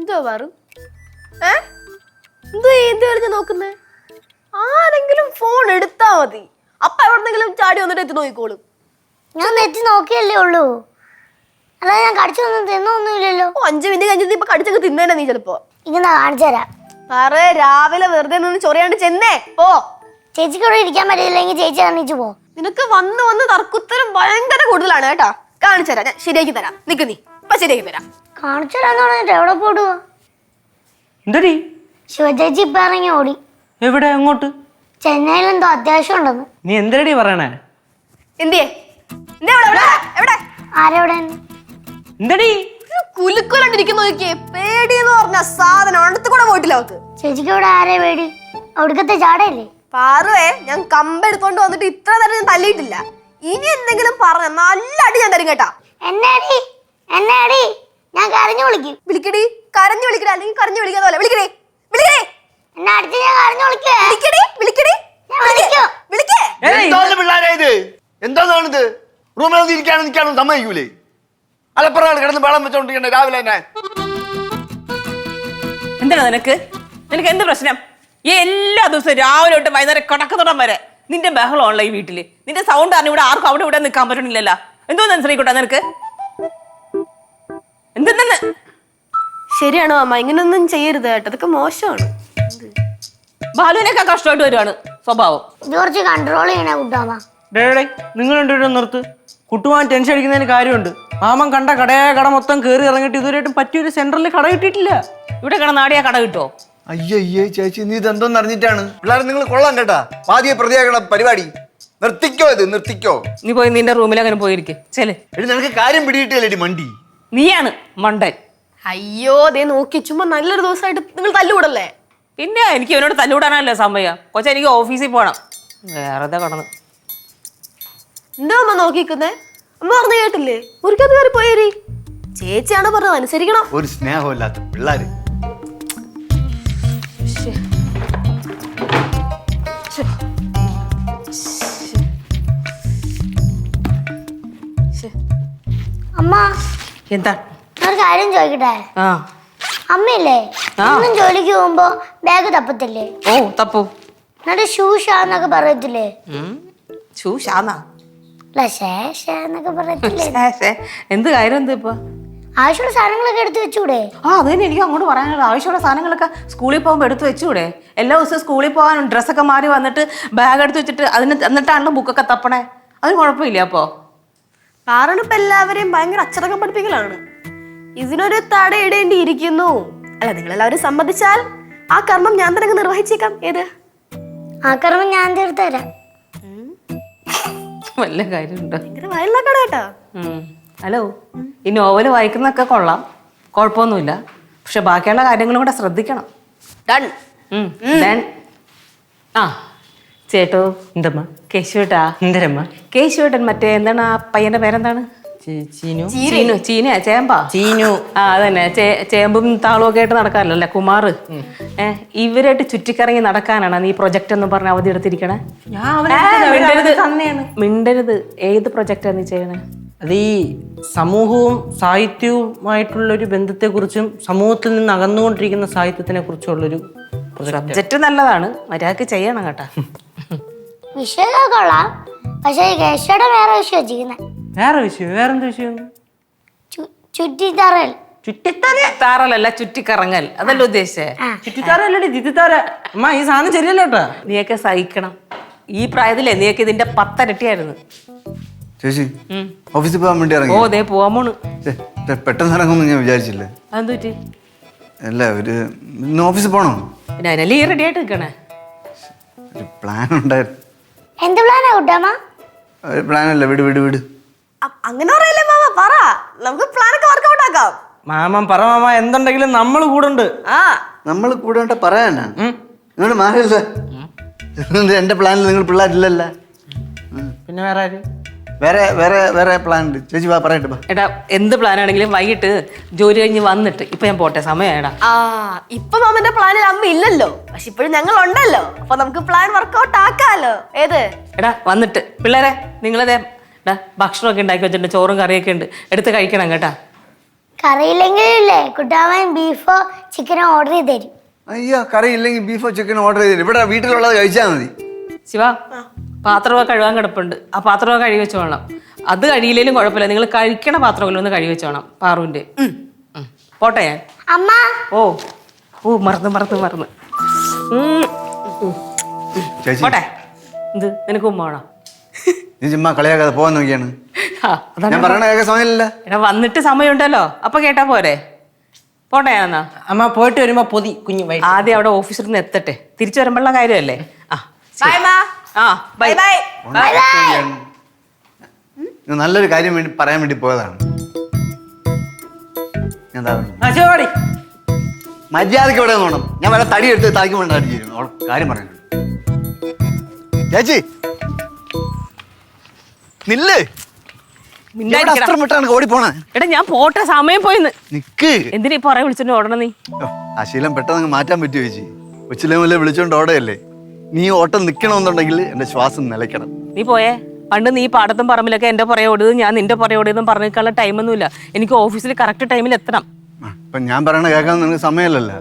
എന്തോ പറ എന്ത് നോക്കുന്നേ? ആരെങ്കിലും ഫോൺ എടുത്താ മതി, അപ്പൊ എവിടെന്നെങ്കിലും ചാടി വന്നിട്ട് എത്തി നോക്കിക്കോളും. ഞാൻ നെറ്റ് നോക്കിയല്ലേ ഉള്ളൂ, അല്ലാതെ ഞാൻ കടിച്ചൊന്നും തിന്നൊന്നുമില്ലല്ലോ. 5 മിനിറ്റ് കഴിഞ്ഞിട്ട് ഇപ്പൊ കടിച്ചൊക്കെ തിന്നേനെ നീ ചിലപ്പോ. ഇങ്ങനെ കാണിച്ചു തരാം. പറ രാവിലെ വെറുതെ നിന്ന് ചൊറിയാണ്ട് ചെന്നേ പോ. ചേച്ചിക്ക് ഇവിടെ ഇരിക്കാൻ പറ്റില്ലെങ്കിൽ ചേച്ചി എണീച്ചു പോ. നിനക്ക് വന്ന് വന്ന് തർക്കുത്തരം ഭയങ്കര കൂടുതലാണ് കേട്ടാ. കാണിച്ചു തരാം, ഞാൻ ശരിയാക്കി തരാം. നിക്ക് നീ ഇപ്പൊ ശരിയാക്കി തരാം. കാണിച്ചു തരാന്ന് പറഞ്ഞിട്ട് എവിടെ പോടുവോ? എന്തടി ശിവചേച്ചി ഇപ്പൊ ഇറങ്ങി ഓടി. എവിടെ? അങ്ങോട്ട്? ചെന്നൈയിൽ എന്തോ അത്യാവശ്യം ഉണ്ടെന്ന്. നീ എന്തരടി പറയണേ? എന്തിയേ? ആരെവിടെ? എന്തടി കുലുക്കുലണ്ടിരിക്കുന്ന നോക്കിയേ. പേടി എന്ന് പറഞ്ഞ സാധനം അടുത്ത് കൂടെ പോയിട്ടില്ല അവക്ക്. ചേച്ചിക്ക് ഇവിടെ ആരെ പേടി? അവിടുത്തെ ചാടയല്ലേ? പാറുവേ, ഞാൻ കമ്പെടുത്തോണ്ട് വന്നിട്ട് ഇത്ര നേരം ഞാൻ തല്ലിയിട്ടില്ല. ഇനി എന്തെങ്കിലും പറഞ്ഞ നല്ല അടി ഞാൻ തരും കേട്ടാ. എന്നെ അടി ഞാൻ കരഞ്ഞു വിളിക്കും. വിളിക്കടി, കരഞ്ഞു വിളിക്കടി, അല്ലെങ്കിൽ കരഞ്ഞു വിളിക്കാതെ പോലെ വിളിക്കടി. വിളിക്കടി, എന്നെ അടിച്ച് ഞാൻ കരഞ്ഞു വിളിക്കേ. വിളിക്കടി, വിളിക്കടി, ഞാൻ വിളിക്കും. വിളിക്കേ. പിള്ളേരെ എന്താണിത്? റൂമിൽ ഇരിക്കാനും നിൽക്കാനും സമ്മതിക്കൂലേ? അലപ്പുറം കിടന്ന് വെള്ളം വെച്ചോണ്ടിരിക്കണേ രാവിലെ തന്നെ. എന്താണ് നിനക്ക് എന്ത് പ്രശ്നം? ഈ എല്ലാ ദിവസവും രാവിലെ തൊട്ട് വൈകുന്നേരം കിടക്കുന്നിടം വരെ നിന്റെ ബഹളമാണല്ലോ ഈ വീട്ടില്. നിന്റെ സൗണ്ട് അറിഞ്ഞ ഇവിടെ ആർക്കും അവിടെ ഇവിടെ നിൽക്കാൻ പറ്റണില്ലല്ലോ. എന്തോന്ന് മനസ്സിലായിക്കോട്ടെ നിനക്ക്? എന്തെന്ന്? ശരിയാണോ അമ്മ? ഇങ്ങനൊന്നും ചെയ്യരുത് കേട്ടോ, അതൊക്കെ മോശമാണ്. ബാലുവിനൊക്കെ കഷ്ടമായിട്ട് വരുവാണ് സ്വഭാവം. കുറച്ച് കൺട്രോൾ ചെയ്യണേ കുട്ടാമ്മ. ഡേടേ, നിങ്ങൾ രണ്ടുപേരും നിർത്ത്. കുട്ടുവാൻ ടെൻഷൻ അടിക്കുന്നതിന് കാര്യമുണ്ട്. മാമൻ കണ്ട കട മൊത്തം കയറി ഇറങ്ങിയിട്ട് ഇതുവരെയായിട്ടും പറ്റിയൊരു സെന്ററിൽ കട കിട്ടിയിട്ടില്ല. ഇവിടെ കിടന്നാടിയാ കട കിട്ടോ? അയ്യയ്യേ ചേച്ചി, നീ ഇതെന്തോന്ന് അറിഞ്ഞിട്ടാണ്? പിള്ളേർ നിങ്ങൾ കൊള്ളാൻ കേട്ടാ. പാതിയെ പ്രതിയാക്കണ പരിപാടി നിർത്തിക്കോ, ഇത് നിർത്തിക്കോ. നീ പോയി നിന്റെ റൂമിൽ അങ്ങനെ പോയിരിക്കെ. ചെല്. എടി നിനക്ക് കാര്യം പിടിയിട്ടില്ലേടി മണ്ടി? നീയാണ് മണ്ടൻ. അയ്യോ ദേ നോക്കി, ചുമ്മാ നല്ലൊരു ദിവസമായിട്ട് നിങ്ങൾ തല്ലുകൂടല്ലേ? പിന്നെ എനിക്ക് ഇവനോട് തല്ലുകൂടാനല്ലേ സമയം. കൊച്ചാ എനിക്ക് ഓഫീസിൽ പോകണം. വേറെ കടന്ന് എന്താ അമ്മ നോക്കിക്കുന്നേ? അമ്മ പറഞ്ഞു കേട്ടില്ലേ? ഒരിക്കൽ കയറി പോയേരി. ചേച്ചിയാണ് പറഞ്ഞത്, അനുസരിക്കണം. ഒരു സ്നേഹമില്ലാത്ത പിള്ളേര്. അമ്മ, എന്താ? ഒരു കാര്യം ചോദിക്കട്ടെ? ആ അമ്മയില്ലേ എന്നും ജോലിക്ക് പോകുമ്പോ ബാഗ് തപ്പത്തില്ലേ? ഓ തപ്പു. എന്നിട്ട് ഷൂഷാന്നൊക്കെ പറയത്തില്ലേ? ഷൂഷാന്നാ? അല്ല ശേഷന്നൊക്കെ പറയത്തില്ലേ? എന്ത് കാര്യം എന്താ ഇപ്പൊ? ആവശ്യമുള്ള സാധനങ്ങളൊക്കെ എടുത്ത് വെച്ചൂടെ? ആ അത് തന്നെ എനിക്ക് അങ്ങോട്ട് പറയാനുള്ള. ആവശ്യമുള്ള സാധനങ്ങളൊക്കെ സ്കൂളിൽ പോകുമ്പോൾ എടുത്ത് വെച്ചുകൂടെ? എല്ലാ ദിവസവും സ്കൂളിൽ പോകാൻ ഡ്രസ്സൊക്കെ മാറി വന്നിട്ട് ബാഗ് എടുത്ത് വെച്ചിട്ട് എന്നിട്ടാണല്ലോ ബുക്കൊക്കെ തപ്പണേ. അതിന് കുഴപ്പമില്ല. അപ്പോ കാരണം ഇപ്പൊ എല്ലാവരെയും ഭയങ്കര അച്ചടക്കം പഠിപ്പിക്കലാണ്. ഇതിനൊരു തടയിടേണ്ടിയിരിക്കുന്നു. അല്ല, നിങ്ങളെല്ലാവരും സമ്മതിച്ചാൽ ആ കർമ്മം ഞാൻ തന്നെ നിർവഹിച്ചേക്കാം. ഏത് ആ കർമ്മം ഞാൻ തീർത്ത് തരാം. വല്ല കാര്യമുണ്ടോ? ഭയങ്കര വയലിലാക്കാണ് കേട്ടോ. ഹലോ, ഈ നോവൽ വായിക്കുന്നതൊക്കെ കൊള്ളാം, കുഴപ്പമൊന്നുമില്ല. പക്ഷെ ബാക്കിയുള്ള കാര്യങ്ങളും കൂടെ ശ്രദ്ധിക്കണം. ഡൺ. ആ ചേട്ടോ. എന്തമ്മ? കേശുവേട്ടാ. എന്തരമ്മ? കേശുവേട്ടൻ മറ്റേ എന്താണ് ആ പയ്യന്റെ പേരെന്താണ്? ചീനു. ചേമ്പാ? ചീനു. ആ അതന്നെ. ചേമ്പും താളവും ഒക്കെ ആയിട്ട് നടക്കാറില്ലല്ലേ കുമാർ? ഇവരായിട്ട് ചുറ്റിക്കറങ്ങി നടക്കാനാണ് നീ പ്രൊജക്ട് എന്ന് പറഞ്ഞ അവധി എടുത്തിരിക്കണേ? മിണ്ടരുത്. ഏത് പ്രൊജക്റ്റാ നീ ചെയ്യണേ? അത് ഈ സമൂഹവും സാഹിത്യവുമായിട്ടുള്ളൊരു ബന്ധത്തെക്കുറിച്ചും സമൂഹത്തിൽ നിന്ന് അകന്നുകൊണ്ടിരിക്കുന്ന സാഹിത്യത്തിനെ കുറിച്ചുള്ളൊരു സബ്ജക്റ്റ് നല്ലതാണ്, മര്യാദക്ക് ചെയ്യണം കേട്ടാ. വിഷയമൊക്കെ കൊള്ളാം, പക്ഷെ ഈ കേശയുടെ വേറെ വിഷയം വെച്ചിരിക്കുന്നത്. വേറെ വിഷയം? വേറെന്ത് വിഷയം? ചുറ്റിത്തറൽ. ചുറ്റിത്താറലല്ല, ചുറ്റിക്കറങ്ങൽ. അതല്ല ഉദ്ദേശിച്ചേ? ചുറ്റിത്താറല്ലേ ചുറ്റിത്താര. അമ്മ ഈ സാധനം ശരിയല്ല കേട്ടാ. നീയൊക്കെ സഹിക്കണം. ഈ പ്രായത്തിലേ നീയൊക്കെ ഇതിന്റെ 10 ഇരട്ടിയായിരുന്നു. ചേച്ചി ഓഫീസിൽ പോകാൻ വേണ്ടി ഇറങ്ങി. ഓ ദേ പോവാൻ പോണ്. പെട്ടെന്ന് ഇറങ്ങുമെന്ന് ഞാൻ വിചാരിച്ചില്ലേ. അതെന്ത് പറ്റി? അല്ല, ഇന്ന് ഓഫീസിൽ പോണോ? പിന്നെ അതിനല്ലേ ഈ റെഡി ആയിട്ട് നിൽക്കണേ. ഒരു പ്ലാൻ ഉണ്ടായിരുന്നു. എന്ത് പ്ലാനാ കുട്ടാമ്മ? ഒരു പ്ലാനല്ല, വിട്. അങ്ങനെ പറയല്ലേ മാമ, പറ. നമുക്ക് പ്ലാനൊക്കെ വർക്കൗട്ട് ആക്കാം. മാമൻ പറ മാമ, എന്തുണ്ടെങ്കിലും നമ്മൾ കൂടുണ്ട്. ആ നമ്മൾ കൂടെ പറയാനാ? നിങ്ങൾ മാറില്ല. എന്റെ പ്ലാനിൽ നിങ്ങൾ പിള്ളേരില്ലല്ല. പിന്നെ വേറെ ആര്? വേറെ പ്ലാൻ ഉണ്ട്. ചേച്ചി വാ പറയട്ടെ. എടാ, എന്ത് പ്ലാൻ ആണെങ്കിലും വൈകിട്ട് ജോലി കഴിഞ്ഞ് വന്നിട്ട്. ഇപ്പൊ ഞാൻ പോട്ടെ, സമയമായിടാ. ഇപ്പൊ മാമന്റെ പ്ലാനിൽ അമ്മ ഇല്ലല്ലോ, പക്ഷെ ഇപ്പോഴും ഞങ്ങൾ ഉണ്ടല്ലോ. അപ്പൊ നമുക്ക് പ്ലാൻ വർക്കൗട്ട് ആക്കാലോ. ഏത്? എടാ വന്നിട്ട് പിള്ളേരെ നിങ്ങളതേ ഭക്ഷണമൊക്കെ ഉണ്ടാക്കി വെച്ചിട്ടുണ്ട്, ചോറും കറിയൊക്കെ ഉണ്ട്, എടുത്ത് കഴിക്കണം കേട്ടാ. കറിയില്ലെങ്കിലും ഇല്ലേ കുട്ടാമൻ ബീഫോ ചിക്കനോ ഓർഡർ ചെയ്ത് തരും. അയ്യോ കറി ഇല്ലെങ്കിൽ ബീഫോ ചിക്കനോ ഓർഡർ ചെയ്തിട്ട് ഇവിടെ വീട്ടിലുള്ളത് കഴിച്ചാൽ മതി. ശിവ പാത്രമൊക്കെ കഴുകാൻ കിടപ്പുണ്ട്. ആ പാത്രമൊക്കെ കഴുകി വെച്ചോളണം. അത് കഴിയില്ലേലും കുഴപ്പമില്ല, നിങ്ങൾ കഴിക്കണ പാത്രമല്ലോ ഒന്ന് കഴുകി വെച്ചോണം പാറുവിന്റെ. പോട്ടെ ഞാൻ. അമ്മ ഓ ഓ മറന്ന് ചേച്ചി പോട്ടെ. എന്ത് നിനക്ക് ഉമ്മ വേണോ? നീ ചുമ്മാ കളിയാക്കാതെ പോവാൻ നോക്കിയാണ്. അതാണ് ഞാൻ പറയണ കേൾക്കാൻ സമയമില്ല. എടാ വന്നിട്ട് സമയമുണ്ടല്ലോ, അപ്പൊ കേട്ടാ പോരെ. പോട്ടെ ഞാനെന്നാ. അമ്മ പോയിട്ട് വരുമ്പോ പൊതി കുഞ്ഞു വൈകിട്ട്. ആദ്യം അവിടെ ഓഫീസിൽ നിന്ന് എത്തട്ടെ, തിരിച്ചു വരുമ്പോഴുള്ള കാര്യമല്ലേ. ആ ബൈ മാ. ആ ബൈ ബൈ. ഞാൻ നല്ലൊരു കാര്യം വേണ്ടി പറയാൻ വേണ്ടി പോയതാണ്. എന്താ ശിവാടി മര്യാദക്ക് ഇവിടെ നോണം. ഞാൻ വല്ല തടി എടുത്ത് തലയ്ക്ക് വേണ്ട അടിച്ചിരുന്നു. കാര്യം പറയാനുണ്ട്. ചേച്ചി നില്ല്. അസ്ത്രം വിട്ടാണ് ഓടി പോണേ. എടാ ഞാൻ പോട്ടെ, സമയം പോയിന്ന്. നിക്ക്. എന്തിനാ ഈ പുറകെ വിളിച്ചോണ്ട് ഓടണം നീ? ആ ശീലം പെട്ടെന്ന് മാറ്റാൻ പറ്റുമോ ചേച്ചി? കൊച്ചിലെ മുല്ലേ വിളിച്ചോണ്ട് ഓടയല്ലേ. നീ ഓട്ടം നിക്കണമെന്നുണ്ടെങ്കിൽ എന്റെ ശ്വാസം നിലയ്ക്കണം. നീ പോയേ. പണ്ട് നീ പാടത്തും പറമ്പിലൊക്കെ എന്റെ പുറകെ ഓടിയത്, ഞാൻ നിന്റെ പുറകെ ഓടിയതും പറഞ്ഞേക്കാനുള്ള ടൈമൊന്നുമില്ല. എനിക്ക് ഓഫീസിൽ കറക്റ്റ് ടൈമിൽ എത്തണം. ഇപ്പൊ ഞാൻ പറയണ കേൾക്കാൻ നിനക്ക് സമയമല്ലല്ലോ.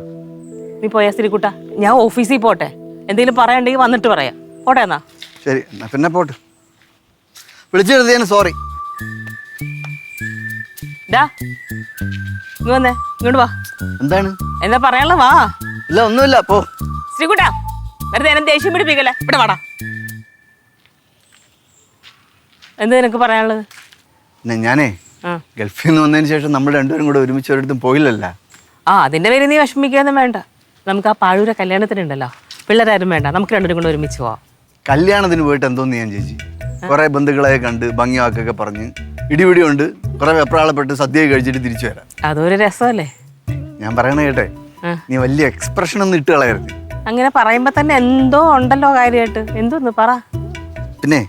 നീ പോയാ ശ്രീകുട്ട, ഞാൻ ഓഫീസിൽ പോട്ടെ. എന്തെങ്കിലും പറയാണ്ടെങ്കിൽ വന്നിട്ട് പറയാം. പോട്ടെ എന്നാ. ശരി എന്നാ പിന്നെ പോട്ട്. വിളിച്ചെഴുതിയാണ് സോറി. ഡാ ഇങ്ങ് വന്നേ, ഇങ്ങോട്ട് വാ. എന്താണ്? എന്താ പറയാനുള്ള വാ. ഇല്ല ഒന്നുമില്ല പോ. ശ്രീകുട്ട വെറുതെ എന്നെ ദേഷ്യം പിടിപ്പിക്കല്ലേ, ഇവിടെ വാടാ. എന്ത് നിനക്ക് പറയാനുള്ളത്? പിന്നെ ഞാനേ ഗൾഫിൽ നിന്ന് വന്നതിന് ശേഷം നമ്മൾ രണ്ടുപേരും കൂടെ ഒരുമിച്ച് ഒരിടത്തും പോയില്ലല്ലോ. ആ അതിന്റെ പേര് നീ വിഷമിക്കാന്നും വേണ്ട. നമുക്ക് ആ പാഴൂര കല്യാണത്തിനുണ്ടല്ലോ, പിള്ളേരാരും വേണ്ട, നമുക്ക് രണ്ടുപേരും കൂടെ ഒരുമിച്ച് പോവാം. കല്യാണത്തിന് പോയിട്ട് എന്തോന്ന് ഞാൻ ചേച്ചി, കുറെ ബന്ധുക്കളെ കണ്ട് ഭംഗിയാക്കൊക്കെ പറഞ്ഞ് ഇടിപിടി കൊണ്ട് കുറെ വെപ്രാളപ്പെട്ട് സദ്യ കഴിച്ചിട്ട് തിരിച്ചു വരാം. അതൊരു രസമല്ലേ. ഞാൻ പറയണ കേട്ടെ, നീ വലിയ എക്സ്പ്രഷൻ ഒന്നും ഇട്ട് കളയരുത്. അങ്ങനെ പറയുമ്പോ തന്നെ എന്തോ ഉണ്ടല്ലോ കാര്യമായിട്ട്. എന്തോന്ന് പറ. പിന്നെ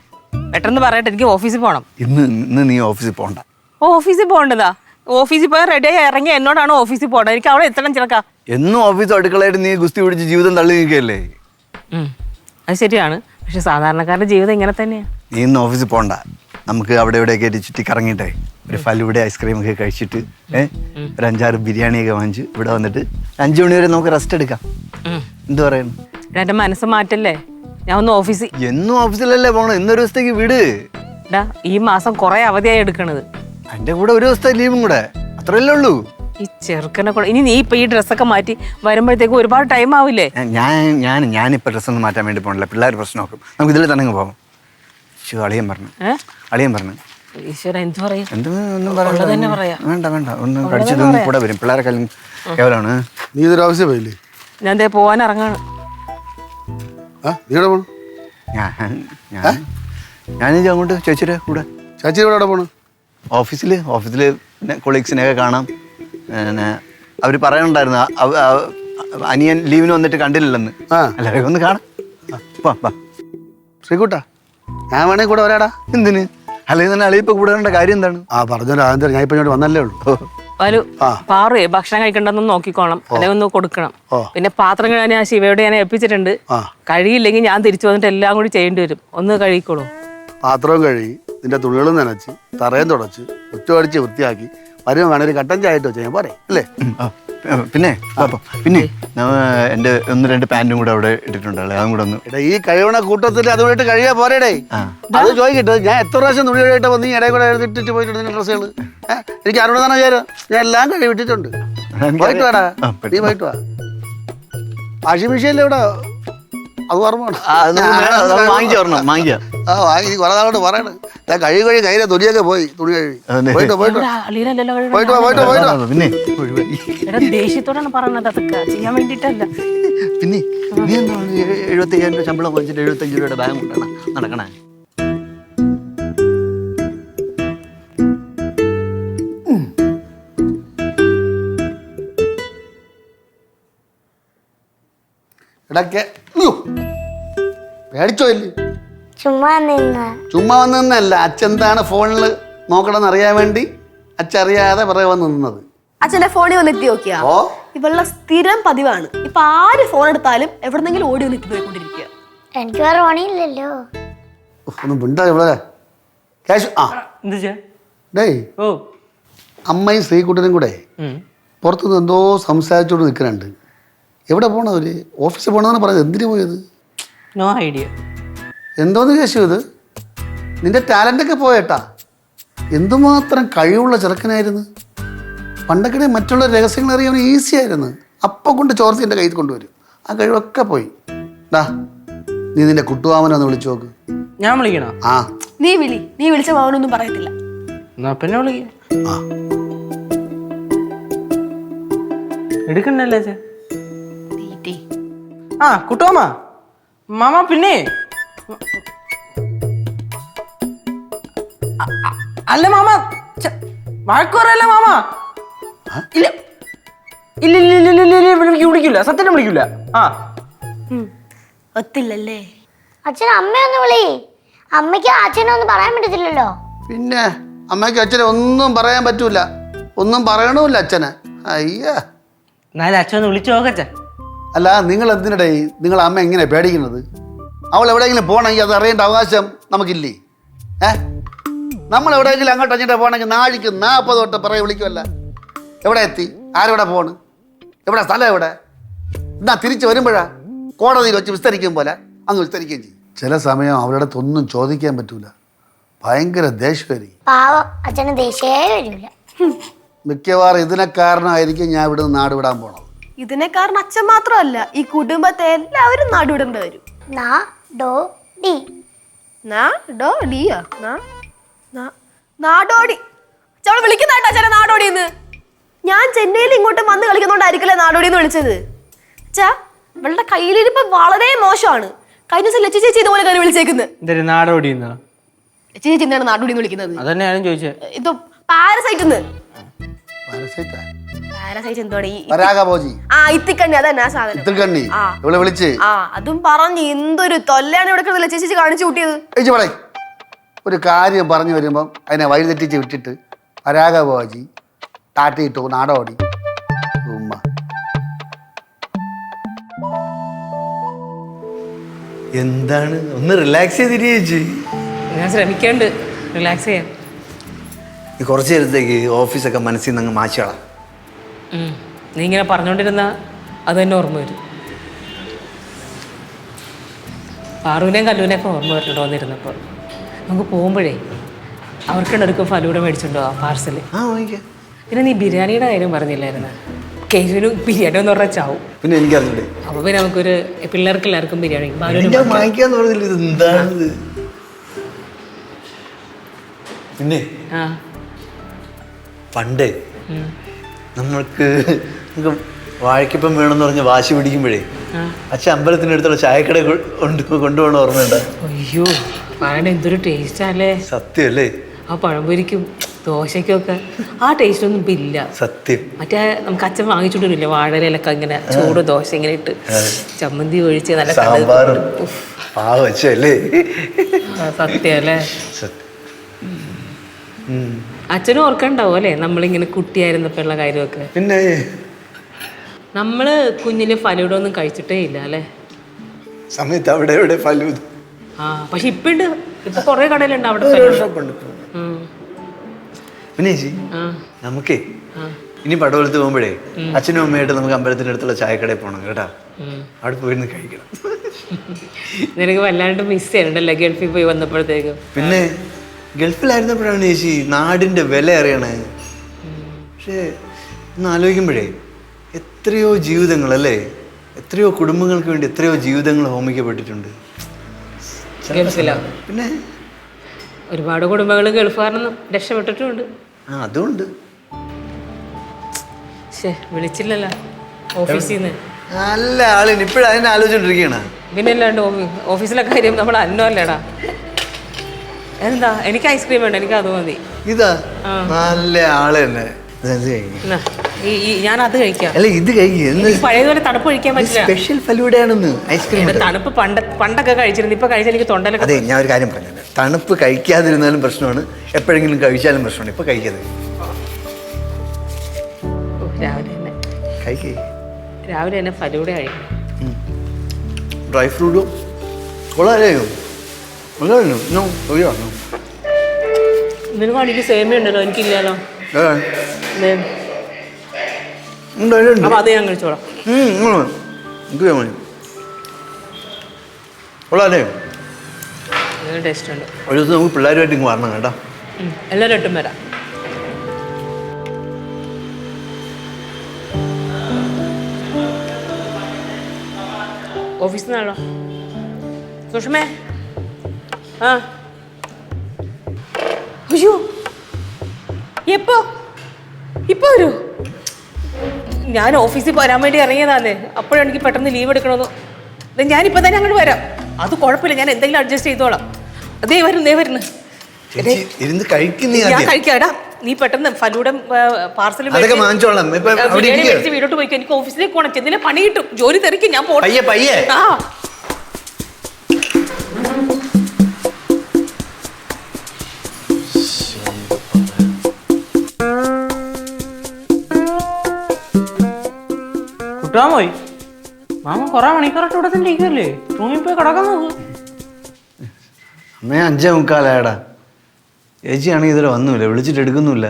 പെട്ടെന്ന് പറയട്ടെ, എനിക്ക് ഓഫീസിൽ പോകണം. ഇന്ന് നീ ഓഫീസിൽ പോകണ്ട. ഓഫീസിൽ പോകണ്ടതാ? ഓഫീസിൽ പോയാൽ റെഡിയായി ഇറങ്ങി എന്നോടാണ് ഓഫീസിൽ പോകേണ്ടത്. എനിക്ക് അവിടെ എത്തണം ചിലക്കാ. എന്നും ഓഫീസ് അടുക്കളയായിട്ട് നീ ഗുസ്തി പിടിച്ച് ജീവിതം തള്ളി നിൽക്കല്ലേ. അത് ശരിയാണ്, പക്ഷെ സാധാരണക്കാരുടെ ജീവിതം ഇങ്ങനെ തന്നെയാണ്. നീ ഇന്ന് ഓഫീസിൽ പോകണ്ട. നമുക്ക് അവിടെ ഇവിടെയൊക്കെ ചുറ്റി കറങ്ങിയിട്ടേ ഒരു ഫലൂടെ ഐസ്ക്രീം ഒക്കെ കഴിച്ചിട്ട് ഒരു 5-6 ബിരിയാണിയൊക്കെ വാങ്ങിച്ച് ഇവിടെ വന്നിട്ട് 5 മണി വരെ നമുക്ക് റെസ്റ്റ് എടുക്കാം. എന്ത് പറയുന്നു? എന്റെ മനസ്സ് മാറ്റല്ലേ. ഞാൻ ഒന്ന് ഓഫീസിൽ. എന്നും ഓഫീസിലല്ലേ പോകണം. ഇന്നൊരു ദിവസത്തേക്ക് വിട്. ഈ മാസം കുറെ അവധിയായി എടുക്കണത്. അതിന്റെ കൂടെ ഒരു ദിവസത്തെ ലീവും കൂടെ, അത്രയല്ലേ ഉള്ളൂ. ഈ ചെറുക്കനെ കൂടെ ഇനി നീ ഇപ്പൊ ഈ ഡ്രസ്സൊക്കെ മാറ്റി വരുമ്പോഴത്തേക്ക് ഒരുപാട് ടൈം ആവില്ലേ? ഞാനിപ്പോ ഡ്രസ്സൊന്നും മാറ്റാൻ വേണ്ടി പോകണില്ല. പിള്ളേർ പ്രശ്നം നോക്കും. നമുക്ക് ഇതിൽ തന്നെ പോകാം. അളിയൻ പറഞ്ഞു ഈശ്വര എന്ത് പറയും? ഒന്നും തന്നെ പറയാം. വേണ്ട ഒന്നും കടിച്ചു തോന്നി കൂടെ വരും. പിള്ളേരെ കല്ലും കേവലാണ്. നീ ഇതൊരു ആവശ്യം പോയില്ലേ? ഞാൻ ദേ പോവാൻ ഇറങ്ങാണ്. നീ എവിടെ പോണു? ഞാനിത് അങ്ങോട്ട് ചേച്ചിയുടെ കൂടെ. ചേച്ചി എവിടെ പോണു? ഓഫീസിൽ പിന്നെ കൊളീഗ്സിനെയൊക്കെ കാണാം. പിന്നെ അവർ പറയാനുണ്ടായിരുന്നു അനിയൻ ലീവിന് വന്നിട്ട് കണ്ടില്ലെന്ന്. എല്ലാവരെയും ഒന്ന് കാണാം. ശ്രീകുട്ടാ, ഞാൻ വേണേ കൂടെ വരാടാ. എന്തിന്? അല്ലെങ്കിൽ തന്നെ അളിയിപ്പോ കൂടെ വരേണ്ട കാര്യം എന്താണ്? പറഞ്ഞല്ലോ ആദ്യം ഞാൻ ഇപ്പൊ ഇങ്ങോട്ട് വന്നല്ലേ ഉള്ളൂ. പാറേ ഭക്ഷണം കഴിക്കണ്ടെന്ന് നോക്കിക്കോണം, അല്ലെങ്കിൽ ഒന്ന് കൊടുക്കണം. പിന്നെ പാത്രം കഴുകാൻ ഞാൻ ശിവയോട് ഞാൻ ഏൽപ്പിച്ചിട്ടുണ്ട്. കഴിയില്ലെങ്കിൽ ഞാൻ തിരിച്ചു വന്നിട്ട് എല്ലാം കൂടി ചെയ്യേണ്ടി വരും. ഒന്ന് കഴിക്കോളൂ. പാത്രവും കഴുകി നിന്റെ തുണികളും നനച്ച് തറയും തുടച്ച് ഉച്ചമടിച്ച് വൃത്തിയാക്കി വരുമ്പോൾ വേണേ ഒരു കട്ടൻ ചായ ഇട്ട് വെച്ചാൽ പോരെ അല്ലേ? പിന്നെ എന്റെ 1-2 പാന്റും കൂടെ അവിടെ ഇട്ടിട്ടുണ്ടല്ലേ, അതും കൂടെ ഒന്ന്. എടാ ഈ കഴിവണ കൂട്ടത്തിൽ അതുമായിട്ട് കഴിയാ പോരേടേ. അത് ചോദിക്കട്ടെ, ഞാൻ എത്ര പ്രാവശ്യം തുണി കഴിയിട്ട് വന്ന് ഇടയിൽ കൂടെ എഴുതിട്ടിട്ട് പോയിട്ടുണ്ട് നിന്റെ ഡ്രസ്സുകൾ. എനിക്ക് അറിവ് തന്നെ വിചാരം ഞാൻ എല്ലാം കഴിവിട്ടിട്ടുണ്ട്. പോയിട്ട് വാടാ, നീ പോയിട്ട് വാ. വാഷിംഗ് മെഷീനിൽ ഇവിടെ അത് ഓർമ്മ വാങ്ങിക്കാം. വാങ്ങി കുറെ നാളോട്ട് പറയണ. ഞാൻ കഴുകി കയ്യിലെ തുണിയൊക്കെ പോയി. തുണി കഴുകി പിന്നെ ദേഷ്യത്തോടാണ് പറഞ്ഞത്, അതൊക്കെ ചെയ്യാൻ വേണ്ടിട്ടല്ല. പിന്നെ നീ എന്താണ് 75,000 രൂപ ശമ്പളം വാങ്ങിച്ചിട്ട് 75 രൂപയുടെ ബാഗ് കൊണ്ടാണ് നടക്കണേ? ഇടയ്ക്ക് പേടിച്ചോ ഇല്ലേ? ചുമ്മാ വന്നല്ല, അച്ഛന്താണ് ഫോണിൽ നോക്കണമെന്ന് അറിയാൻ വേണ്ടി അച്ഛൻ അറിയാതെ പിറകെ വന്ന് നിന്നത്. അച്ഛന്റെ ഫോണിൽ വന്ന് എത്തി നോക്കിയാ? ഇവളുടെ സ്ഥിരം പതിവാണ്. ഇപ്പൊ ആര് ഫോൺ എടുത്താലും എവിടെന്നെങ്കിലും ഓടി വന്ന് എത്തി പോയിക്കൊണ്ടിരിക്കുക. എനിക്ക് വേറെ പണിയില്ലല്ലോ. ഒന്നും പിണ്ടാ ഇവിടെ ക്യാഷ്. ഡേയ് അമ്മയും ശ്രീകുട്ടനും കൂടെ പുറത്തുനിന്ന് എന്തോ സംസാരിച്ചോണ്ട് നിൽക്കുന്നുണ്ട്. എവിടെ പോകണം അവര്? ഓഫീസിൽ പോകണമെന്നാണ് പറയുന്നത്. എന്തിനു പോയത്? No idea. എന്തോന്ന് കേശു ഇത്? നിന്റെ ടാലൻ്റൊക്കെ പോയേട്ടാ. എന്തുമാത്രം കഴിവുള്ള ചെറുക്കനായിരുന്നു. പണ്ടൊക്കെ മറ്റുള്ള രഹസ്യങ്ങൾ അറിയാൻ ഈസി ആയിരുന്നു. അപ്പം കൊണ്ട് ചോർത്തി എൻ്റെ കയ്യിൽ കൊണ്ടുവരും. ആ കഴിവൊക്കെ പോയി. ഡാ നീ നിന്റെ കുട്ടുവാമനെ ഒന്ന് വിളിച്ചു നോക്ക്. ഞാൻ വിളിക്കണോ? ആ നീ വിളിച്ച മാവനൊന്നും പറയത്തില്ല. എന്നാ പിന്നെ വിളിക്ക. ആ എടുക്കണ്ടല്ലേ ചേ? തീറ്റി. ആ കുട്ടുവാമ മാമ പിന്നെ അല്ല മാമ വഴക്ക് പറയല്ലേ മാമ. ഇല്ല ഇല്ല ഇല്ല ഇല്ല ഇല്ല ഇല്ല വിളിക്കൂല, സത്യം വിളിക്കൂല. ആ ഒത്തില്ലല്ലേ? അച്ഛൻ അമ്മയൊന്ന് വിളി. അമ്മയ്ക്ക് അച്ഛനൊന്നും പറയാൻ പറ്റത്തില്ലല്ലോ. പിന്നെ അമ്മയ്ക്ക് അച്ഛനെ ഒന്നും പറയാൻ പറ്റൂല. ഒന്നും പറയണമില്ല അച്ഛനെ. അയ്യാ. എന്നാലും അച്ഛൻ ഒന്ന് വിളിച്ചു നോക്കച്ചേ. അല്ല നിങ്ങൾ എന്തിനിടെ നിങ്ങൾ അമ്മ എങ്ങനെ പേടിക്കുന്നത്? അവൾ എവിടെയെങ്കിലും പോകണമെങ്കിൽ അത് അറിയേണ്ട അവകാശം നമുക്കില്ലേ? നമ്മൾ എവിടെയെങ്കിലും അങ്ങോട്ട് അങ്ങോട്ട് പോകണമെങ്കിൽ നാഴിക്ക് 40 തൊട്ട് പറയെ വിളിക്കുമല്ല. എവിടെ എത്തി? ആരെവിടെ പോണ്? എവിടെ സ്ഥലം എവിടെ? എന്നാ തിരിച്ച് വരുമ്പോഴാ കോടതിയിൽ വെച്ച് വിസ്തരിക്കും പോലെ അങ്ങ് വിസ്തരിക്കുകയും ചെയ്യും. ചില സമയം അവരുടെ അടുത്തൊന്നും ചോദിക്കാൻ പറ്റൂല. ഭയങ്കര ദേഷ്യമായിരിക്കും. പാവം അച്ഛന് ദേഷ്യേ വരില്ല. മിക്കവാറും ഇതിനെ കാരണമായിരിക്കും ഞാൻ ഇവിടുന്ന് നാട് വിടാൻ പോണത്. ഇതിനെ കാരണം അച്ഛൻ മാത്രമല്ല, ഈ കുടുംബത്തെ എല്ലാവരും നാടുവിടേണ്ടി വരും. നാ ഡോ ഡി. നാടോടി ചവള് വിളിക്കുന്നതായിട്ടാ ചില നാടോടിന്ന്. ഞാൻ ചെന്നൈയിൽ ഇങ്ങോട്ട് വന്ന് കളിക്കുന്നോണ്ടായിരിക്കല്ലേ നാടോടിന്ന് വിളിച്ചത്. അച്ഛാ ഇവളുടെ കയ്യിലിരിപ്പ് വളരെ മോശമാണ്. കഴിഞ്ഞ ദിവസം ലച്ചു ചേച്ചി ഇതുപോലെ കയറി വിളിച്ചേക്കുന്നത്. നാടോടി ലച്ചു ചേച്ചി എന്താണ് നാടോടിന്ന് വിളിക്കുന്നത്? അതന്നെ ഞാനും ചോദിച്ചേ. ഇത് പാരസൈറ്റ്. പാരസൈറ്റാ? പാരസൈറ്റ് എന്തോടെ? പരാഗഭോജി. ആ ഇത്തിക്കണ്ണി, അതന്നെ ആ സാധനം. ഇത്തിക്കണ്ണി ഇവിടെ വിളിച്ച്. ആ അതും പറഞ്ഞ് എന്തൊരു തൊല്ലാണ് ഇവിടെ ലച്ചു ചേച്ചി കാണിച്ചു കൂട്ടിയത്. ഒരു കാര്യം പറഞ്ഞു വരുമ്പം അതിനെ വഴിതെറ്റിച്ച് വിട്ടിട്ട് പരാഗഭോജി താട്ടിയിട്ടു നാടോടി. ഉമ്മ എന്താണ് ഒന്ന് റിലാക്സ് ചെയ്തിരി ചേച്ചി. ഞാൻ ശ്രമിക്കണ്ട് റിലാക്സ് ചെയ്യാൻ. ഈ കുറച്ച് നേരത്തേക്ക് ഓഫീസൊക്കെ മനസ്സിൽ നിന്ന് അങ്ങ് മാറ്റിയാളാം. നീ ഇങ്ങനെ പറഞ്ഞോണ്ടിരുന്ന അത് തന്നെ ഓർമ്മ വരും. പാറുവിനെയും കല്ലുവിനെയൊക്കെ ഓർമ്മ വരണോ വന്നിരുന്നപ്പോൾ. നമുക്ക് പോകുമ്പോഴേ അവർക്കിടക്കും ഫലൂടെ മേടിച്ചിട്ടുണ്ടോ ആ പാർസല്? ആ വാങ്ങിക്കാം. പിന്നെ നീ ബിരിയാണിയുടെ കാര്യം പറഞ്ഞില്ലായിരുന്നു? കേശുവിനും ബിരിയാണി എന്ന് പറഞ്ഞാൽ ചാവും. പിന്നെ എനിക്കറിഞ്ഞൂടെ? അപ്പോൾ പിന്നെ നമുക്കൊരു പിള്ളേർക്ക് എല്ലാവർക്കും ബിരിയാണി വാങ്ങിക്കാന്ന് പറഞ്ഞില്ല. ഇത് എന്താണിത്? പിന്നെ ആ പണ്ട് നമുക്ക് വാഴക്കിപ്പം വേണമെന്ന് പറഞ്ഞ് വാശി പിടിക്കുമ്പോഴേ അച്ഛൻ അമ്പലത്തിനടുത്തുള്ള ചായക്കട കൊണ്ടുപോകണ ഓർമ്മയുണ്ടോ? അയ്യോ പറയണ എന്തൊരു ടേസ്റ്റല്ലേ. സത്യമല്ലേ? ആ പഴംപൊരിക്കും ദോശയ്ക്കൊക്കെ ആ ടേസ്റ്റ് ഒന്നും ഇപ്പം ഇല്ല. സത്യം. മറ്റേ നമുക്ക് അച്ഛൻ വാങ്ങിച്ചിട്ടില്ലേ വാഴയിലൊക്കെ ഇങ്ങനെ ചൂട് ദോശ ഇങ്ങനെ ഇട്ട് ചമ്മന്തി ഒഴിച്ച് നല്ല സാമ്പാറും പാവച്ചല്ലേ? സത്യമല്ലേ? അച്ഛനും ഓർക്കണ്ടാവും അല്ലേ നമ്മളിങ്ങനെ കുട്ടിയായിരുന്നപ്പോഴുള്ള കാര്യമൊക്കെ? പിന്നെ നമ്മള് കുഞ്ഞില് ഫലൂഡ ഒന്നും കഴിച്ചിട്ടേ ഇല്ല അല്ലേ? സമയത്ത് അവിടെ എവിടെ ഫലൂദ. ആ പക്ഷെ ഇപ്പൊ ഉണ്ട്. ഇപ്പൊ കൊറേ കടയിലുണ്ട് അവിടെ. പിന്നെ ചേച്ചി നമുക്കേ ഇനി പടവലത്ത് പോകുമ്പോഴേ അച്ഛനും അമ്മയായിട്ട് നമുക്ക് അമ്പലത്തിന്റെ അടുത്തുള്ള ചായക്കടയിൽ പോകണം കേട്ടാ. അവിടെ പോയിരുന്ന് കഴിക്കണം. നിനക്ക് വല്ലാണ്ട് മിസ് ചെയ്യണ്ടല്ലേ ഗൾഫിൽ പോയി വന്നപ്പോഴത്തേക്കും? പിന്നെ ഗൾഫിലായിരുന്നപ്പോഴാണ് ചേച്ചി നാടിന്റെ വില അറിയണേ. പക്ഷേ ഒന്ന് ആലോചിക്കുമ്പോഴേ എത്രയോ ജീവിതങ്ങളല്ലേ, എത്രയോ കുടുംബങ്ങൾക്ക് വേണ്ടി എത്രയോ ജീവിതങ്ങൾ ഹോമിക്കപ്പെട്ടിട്ടുണ്ട് ഗൾഫിലോ? പിന്നെ ഒരുപാട് കുടുംബങ്ങൾ ഗൾഫുകാരനും രക്ഷപ്പെട്ടിട്ടുമുണ്ട്. ആ അതുകൊണ്ട് വിളിച്ചില്ലല്ലോ ഓഫീസിൽ നിന്ന്. നല്ല ആളിന് ഇപ്പോഴും അതിനെ ആലോചിച്ചോണ്ടിരിക്കണ. പിന്നെ അല്ലാണ്ട് ഓഫീസിലെ കാര്യം നമ്മൾ അന്നോല്ലേടാ. എന്താ എനിക്ക് ഐസ്ക്രീം വേണ്ട, എനിക്ക് അത് മതി. ഇതാ നല്ല ആള് തന്നെ. ഞാൻ അത് കഴിക്കാം. അല്ല ഇത് കഴിക്കുക. പഴയതുപോലെ തണുപ്പ് കഴിക്കാൻ പറ്റില്ല. സ്പെഷ്യൽ ഫലൂഡയാണെന്ന് ഐസ്ക്രീം. തണുപ്പ് പണ്ടൊക്കെ കഴിച്ചിരുന്നു. ഇപ്പൊ കഴിച്ചാൽ എനിക്ക് തൊണ്ടയിലൊക്കെ. അതെ ഞാൻ ഒരു കാര്യം പറഞ്ഞു, തണുപ്പ് കഴിക്കാതിരുന്നാലും പ്രശ്നമാണ്, എപ്പോഴെങ്കിലും കഴിച്ചാലും പ്രശ്നമാണ്. ഇപ്പൊ കഴിക്കാതെ രാവിലെ തന്നെ ഫലൂഡ കഴിക്കണം. ഡ്രൈ ഫ്രൂട്ടും കൊള്ളാലെയോ? നിനക്ക് അടിക്ക് സേമ ഉണ്ടല്ലോ, എനിക്കില്ലല്ലോ. ഉണ്ട് അതിലുണ്ട്. അപ്പൊ അത് ഞാൻ കഴിച്ചോളാം. എനിക്ക് മതി. കൊള്ളാല്ലേ? ടേസ്റ്റ് ഉണ്ട്. ഒരു ദിവസം നമുക്ക് പിള്ളേരുമായിട്ട് ഇങ്ങ് വരണം കേട്ടോ. എല്ലാവരും ഒട്ടും വരാം. ഓഫീസിൽ നിന്നാണല്ലോ. സുഷമേ. ആ അയ്യോ എപ്പോ ഇപ്പൊ വരൂ? ഞാൻ ഓഫീസിൽ വരാൻ വേണ്ടി ഇറങ്ങിയതാന്നേ. അപ്പോഴാണ് എനിക്ക് പെട്ടെന്ന് ലീവ് എടുക്കണമെന്ന്. ഞാനിപ്പോൾ തന്നെ അങ്ങോട്ട് വരാം. അത് കുഴപ്പമില്ല, ഞാൻ എന്തെങ്കിലും അഡ്ജസ്റ്റ് ചെയ്തോളാം. ദേ വരുന്നു. ഇരുന്ന് കഴിക്കുന്നേ ഞാൻ കഴിക്കാടാ. നീ പെട്ടെന്ന് ഫലൂടെ പാർസൽ അതൊക്കെ വാങ്ങിച്ചോളാം. വീടോട്ട് പോയിക്കോ. എനിക്ക് ഓഫീസിലേക്ക് പോകണം. ചെന്നില്ലേ പണി കിട്ടും, ജോലി തിരക്കും. ഞാൻ പോട്ടെ. പയ്യെ ആ കുട്ടാമോയ്, മാമ കൊറേ മണിക്കൂറായിട്ട് ഇവിടെ തന്നെ ഇരിക്കുമല്ലേ? റൂമിൽ പോയി കിടക്കാൻ നോക്കൂ. അമ്മേ 5:45 ചേച്ചിയാണെങ്കിൽ ഇതുവരെ വന്നുമില്ല, വിളിച്ചിട്ട് എടുക്കുന്നുമില്ല.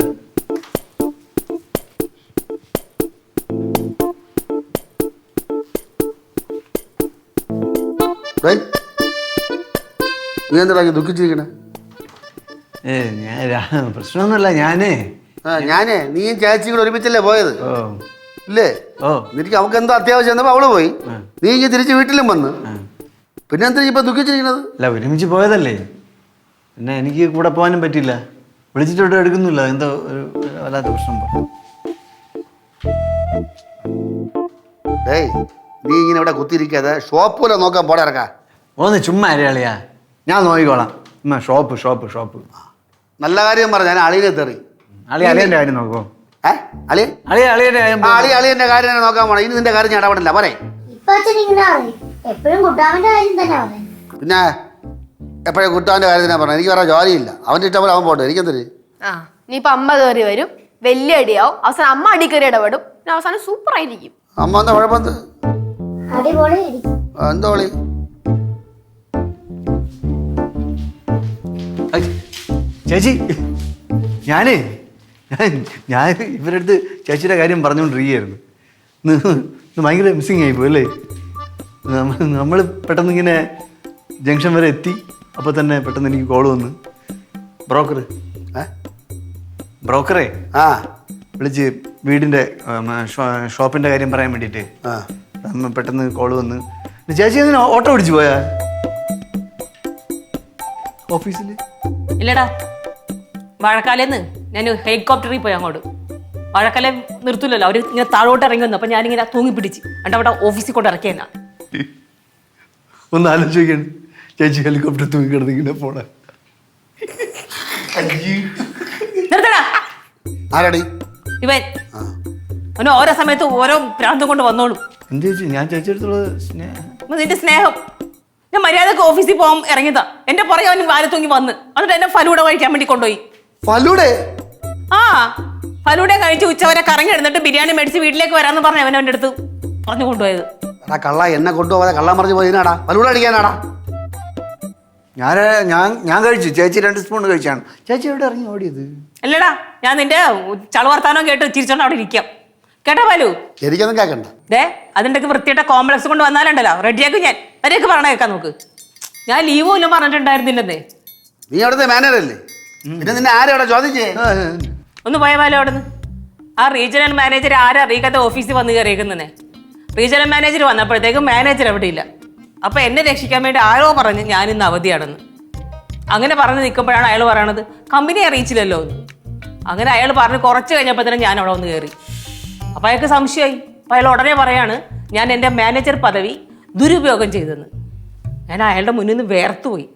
നീ എന്താ ദുഃഖിച്ചിരിക്കണേ? ഞാൻ പ്രശ്നമൊന്നുമില്ല. ഞാനേ നീയും ചേച്ചിയും കൂടെ ഒരുമിച്ചല്ലേ പോയത്? ഓ ഇല്ലേ? ഓ എനിക്ക് അവൾക്ക് എന്തോ അത്യാവശ്യം എന്നപ്പോ അവള് പോയി. നീ ഇങ്ങനെ തിരിച്ച് വീട്ടിലും വന്ന്. പിന്നെ എന്താ ഇപ്പൊ ദുഃഖിച്ചിരിക്കണത്? അല്ല, ഒരുമിച്ച് പോയതല്ലേ, പിന്നെ എനിക്ക് കൂടെ പോകാനും പറ്റില്ല. വിളിച്ചിട്ടോട്ട് എടുക്കുന്നില്ല. എന്തോ ഒരു വല്ലാത്ത പ്രശ്നം പോലെ. ഏയ്, നീ ഇങ്ങനെ ഇവിടെ കുത്തിയിരിക്കാതെ ഷോപ്പ് പോലെ നോക്കാൻ പോടെ ഇറക്കാ. ഓന്ന് ചുമ്മാ അരയാളിയാ, ഞാൻ നോക്കിക്കോളാം. ഷോപ്പ് നല്ല കാര്യം പറഞ്ഞ ഞാൻ അളിയെ തെറി. അളിയൻ്റെ കാര്യം നോക്കോ? അളിയന്റെ കാര്യം തന്നെ നോക്കാൻ പോണം. ഇനി നിന്റെ കാര്യം ഞാൻ ഇടപെടില്ല. പറയേ. ഇപ്പൊ അച്ഛൻ ഇങ്ങനെ പറയും. എപ്പോഴും കുട്ടാമന്റെ കാര്യം തന്നെ പറയും. പിന്നെ എപ്പോഴും കുട്ടാന്റെ കാര്യം തന്നെ പറഞ്ഞു. എനിക്ക് വേറെ ജോലിയില്ല. അവൻ്റെ ഇഷ്ടം പോലെ അവൻ പോട്ടെ. എനിക്കെന്തര്? ആ ഇനിയിപ്പൊ അമ്മ കയറി വരും, വലിയ അടിയാവും. അവസാനം അമ്മ അടി കയറി ഇടപെടും. പിന്നെ അവസാനം സൂപ്പർ ആയിരിക്കും. അമ്മ എന്താ കുഴപ്പം? അടിപൊളി. എന്താ വിളി? ചേച്ചി, ഞാൻ ഇവരുടെ അടുത്ത് ചേച്ചിയുടെ കാര്യം പറഞ്ഞുകൊണ്ടിരിക്കുകയായിരുന്നു. ഇന്ന് ഭയങ്കര മിസ്സിങ് ആയിപ്പോയി അല്ലേ? നമ്മൾ പെട്ടെന്ന് ഇങ്ങനെ ജംഗ്ഷൻ വരെ എത്തി. അപ്പോൾ തന്നെ പെട്ടെന്ന് എനിക്ക് കോൾ വന്ന്. ബ്രോക്കറേ വിളിച്ച് വീടിൻ്റെ ഷോപ്പിൻ്റെ കാര്യം പറയാൻ വേണ്ടിയിട്ട് പെട്ടെന്ന് കോൾ വന്ന്. ചേച്ചി അതിന് ഓട്ടോ പിടിച്ച് പോയാ ഓഫീസിൽ? ഇല്ലടാ, വാഴക്കാലേന്ന് ഞാൻ ഹെലികോപ്റ്ററിൽ പോയി അങ്ങോട്ട്. വാഴക്കാലം നിർത്തില്ലല്ലോ, അവർ ഇങ്ങനെ താഴോട്ട് ഇറങ്ങി വന്നു. അപ്പം ഞാനിങ്ങനെ തൂങ്ങി പിടിച്ച് എന്നിട്ട് അവിടെ ഓഫീസിൽ കൊണ്ട് ഇറക്കിയെന്നാ. ഒന്ന് ആലോചിക്കാൻ, ചേച്ചി ഹെലികോപ്റ്റർ തൂങ്ങി കിടന്നിങ്ങനെ പോണ. നിർത്തടാ. ആരടി ഇവൻ അവന് ഓരോ സമയത്ത് ഓരോ പ്രാന്തം കൊണ്ട് വന്നോളൂ. എന്ത് ചേച്ചി? ഞാൻ ചേച്ചിയെടുത്തുള്ള നിന്റെ സ്നേഹം. ഞാൻ മര്യാദക്ക് ഓഫീസിൽ പോകാൻ ഇറങ്ങിയതാ. എന്റെ പുറകെ അവന് വാല തൂങ്ങി വന്ന് എന്നിട്ട് എന്നെ ഫലൂടെ കഴിക്കാൻ വേണ്ടി കൊണ്ടുപോയി. ഫലൂടെ? ആ, ഫലൂടെ കഴിച്ച് ഉച്ചവരെ കറങ്ങി എടുത്തിട്ട് ബിരിയാണി മേടിച്ച് വീട്ടിലേക്ക് വരാന്ന് പറഞ്ഞ അവൻ്റെ അടുത്ത് പറഞ്ഞു കൊണ്ടുപോയത്. കള്ള എന്നെ കൊണ്ടുപോകാതെ കള്ളം പറഞ്ഞു പോയിനാടാ. ഫലൂടെ അടിക്കാനാടാ? ഞാൻ കഴിച്ചു. ചേച്ചി 2 സ്പൂൺ കഴിച്ചാണ്. ചേച്ചി എവിടെ ഇറങ്ങി ഓടിയത്? അല്ലടാ, ഞാൻ നിന്റെ ചളവർത്താനോ കേട്ട് ചിരിച്ചോണ്ട് അവിടെ ഇരിക്കാം. കേട്ടോ പാലു? എനിക്കൊന്നും കേൾക്കണ്ട. അതിൻ്റെ വൃത്തിയായിട്ട കോംപ്ലക്സ് കൊണ്ട് വന്നാലുണ്ടല്ലോ റെഡിയാക്കും ഞാൻ. അവരെയൊക്കെ പറഞ്ഞ കേൾക്കാൻ നോക്ക്. ഞാൻ ലീവ് പോലും പറഞ്ഞിട്ടുണ്ടായിരുന്നില്ലെന്നേ. നീ അവിടുത്തെ മാനേജറല്ലേ? പിന്നെ നിന്നെ ആരും അവിടെ ചോദിച്ചേ? ഒന്ന് പോയ പാലോ അവിടെ നിന്ന്. ആ റീജിയണൽ മാനേജർ ആരും അറിയിക്കാത്ത ഓഫീസിൽ വന്ന് കയറിയേക്കുന്നേ. റീജിയണൽ മാനേജർ വന്നപ്പോഴത്തേക്കും മാനേജർ അവിടെ ഇല്ല. അപ്പൊ എന്നെ രക്ഷിക്കാൻ വേണ്ടി ആരോ പറഞ്ഞ് ഞാൻ ഇന്ന് അവധിയാണെന്ന്. അങ്ങനെ പറഞ്ഞ് നിൽക്കുമ്പോഴാണ് അയാൾ പറയണത് കമ്പനി അറിയിച്ചില്ലല്ലോ എന്ന്. അങ്ങനെ അയാൾ പറഞ്ഞ് കുറച്ച് കഴിഞ്ഞപ്പോൾ തന്നെ ഞാൻ അവിടെ വന്ന് കയറി. അപ്പൊ അയാൾക്ക് സംശയമായി. അപ്പൊ അയാൾ ഉടനെ പറയാണ് ഞാൻ എൻ്റെ മാനേജർ പദവി ദുരുപയോഗം ചെയ്തെന്ന്. ഞാൻ അയാളുടെ മുന്നിൽ നിന്ന് വേർത്തുപോയി.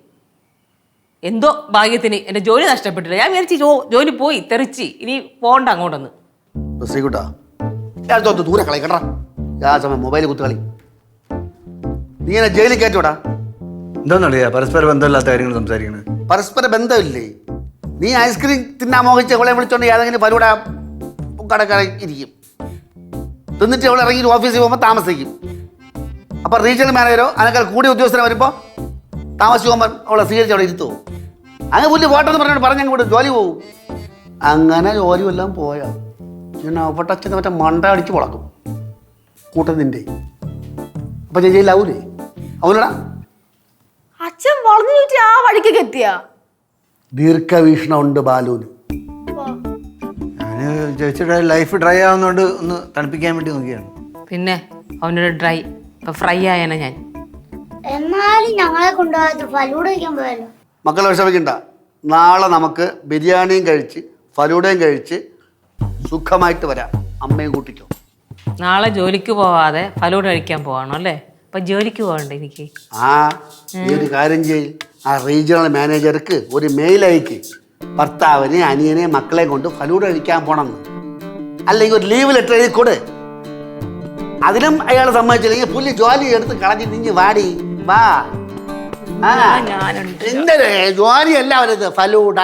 എന്തോ ഭാഗ്യത്തിന് എൻ്റെ ജോലി നഷ്ടപ്പെട്ടില്ല. ഞാൻ വിചാരിച്ചു ജോലി പോയി തെറിച്ച് ഇനി പോകണ്ട അങ്ങോട്ടൊന്ന്. ശ്രീകുട്ടാ, ദൂരെ കളി കേട്ടാ. ആ സമയം മൊബൈൽ കുത്തുകളി. നീ എന്നെ ജയിലിൽ കയറ്റോടാ. എന്താന്നറിയാ പരസ്പര ബന്ധമില്ലാത്ത കാര്യങ്ങൾ സംസാരിക്കണത്? പരസ്പര ബന്ധമില്ലേ? നീ ഐസ്ക്രീം തിന്നാൻ മോഹിച്ച് അവളെ വിളിച്ചോണ്ട് ഏതെങ്കിലും പരിപാടി കടക്കട ഇരിക്കും. തിന്നിട്ട് അവൾ ഇറങ്ങി ഓഫീസിൽ പോകുമ്പോൾ താമസിക്കും. അപ്പൊ റീജിയണൽ മാനേജറോ അതിനേക്കാൾ കൂടിയ ഉദ്യോഗസ്ഥനെ വരുമ്പോൾ താമസിച്ച് പോകുമ്പോൾ അവളെ സ്വീകരിച്ച് അവിടെ ഇരുത്തുമോ? അങ്ങ് പുല്ല് പോട്ടെന്ന് പറഞ്ഞോണ്ട് പറഞ്ഞങ്ങ് വിടും, ജോലി പോകും. അങ്ങനെ ജോലി എല്ലാം പോയാ ഞാൻ അവിടെ അച്ഛനെ മറ്റേ മണ്ട അടിച്ച് വളക്കും കൂട്ടത്തിൻ്റെ. അപ്പം ചേച്ചിയിലാവൂലേ അവനടാ അച്ഛൻ വളഞ്ഞു ചുറ്റി ആ വഴിക്കൊക്കെ എത്തിയാ? ദീർഘവീക്ഷണം ഉണ്ട് ബാലുവിന്. ഞാൻ ചേച്ചിയുടെ ലൈഫ് ഡ്രൈ ആവുന്നതുകൊണ്ട് ഒന്ന് തണുപ്പിക്കാൻ വേണ്ടി നോക്കിയാണ്. പിന്നെ അവനൊരു ഡ്രൈ ഇപ്പൊ ഫ്രൈ ആയനെ ഞാൻ. എന്നാലും ഞങ്ങളെ കൊണ്ടുപോയത് ഫലൂട കഴിക്കാൻ പോയല്ലോ. മക്കളെ വിഷമിക്കണ്ട. നാളെ നമുക്ക് ബിരിയാണിയും കഴിച്ച് ഫലൂടയും കഴിച്ച് സുഖമായിട്ട് വരാം. അമ്മയും കൂട്ടിക്കോ. നാളെ ജോലിക്ക് പോവാതെ ഫലൂട കഴിക്കാൻ പോവാണോ അല്ലേ? അപ്പൊ ജോലിക്ക് പോകണ്ടേ എനിക്ക്? ഈ ഒരു കാര്യം ചെയ്യും. ആ റീജിയണൽ മാനേജർക്ക് ഒരു മെയിൽ അയക്ക്, ഭർത്താവിനെ അനിയനെ മക്കളെ കൊണ്ട് ഫലൂട കഴിക്കാൻ പോണമെന്ന്. അല്ലെങ്കിൽ ഒരു ലീവ് ലെറ്റർ എഴുതി കൊടു. അതിനും അയാൾ സമ്മതിച്ചില്ലെങ്കിൽ പുള്ളി ജോലി എടുത്ത് കളഞ്ഞിട്ട് നീ വാടി വാ. എന്തിനേ ജോലിയല്ല അവരത് ഫലൂട.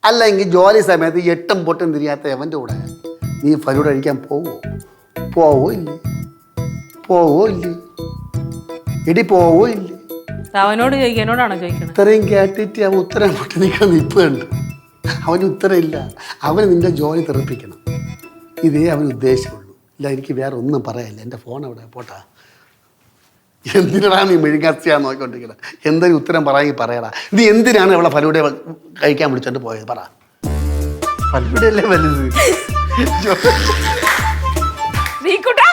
അല്ലെങ്കിൽ ജോലി സമയത്ത് എട്ടും പൊട്ടും തിരിയാത്ത എവൻ്റെ കൂടെ നീ ഫലൂട കഴിക്കാൻ പോവോ ഇല്ലേ? എടി പോവോ ഇല്ലേ? അവനോട് ചോദിക്കുക, എന്നോടാണോ ചോദിക്കണത്? ഇത്രയും കേട്ടിട്ട് അവൻ ഉത്തരം പൊട്ടി നിൽക്കാൻ നിൽപ്പുണ്ട്. അവന് ഉത്തരമില്ല. അവന് നിന്റെ ജോലി തെറിപ്പിക്കണം. ഇതേ അവന് ഉദ്ദേശമുള്ളൂ. ഇല്ല, എനിക്ക് വേറെ ഒന്നും പറയാനില്ല. എൻ്റെ ഫോൺ അവിടെ പോട്ടാ. എന്തിനാണ് നീ മെഴുകാത്തിയാന്ന് നോക്കിക്കൊണ്ടിരിക്കുന്നത്? എന്തെങ്കിലും ഉത്തരം പറയാമെങ്കിൽ പറയടാ. നീ എന്തിനാണ് അവളെ ഫലൂട കഴിക്കാൻ വിളിച്ചോണ്ട് പോയത്? പറ. ഫലൂടയല്ലേ വലുത്? നീ കൂട്ടാ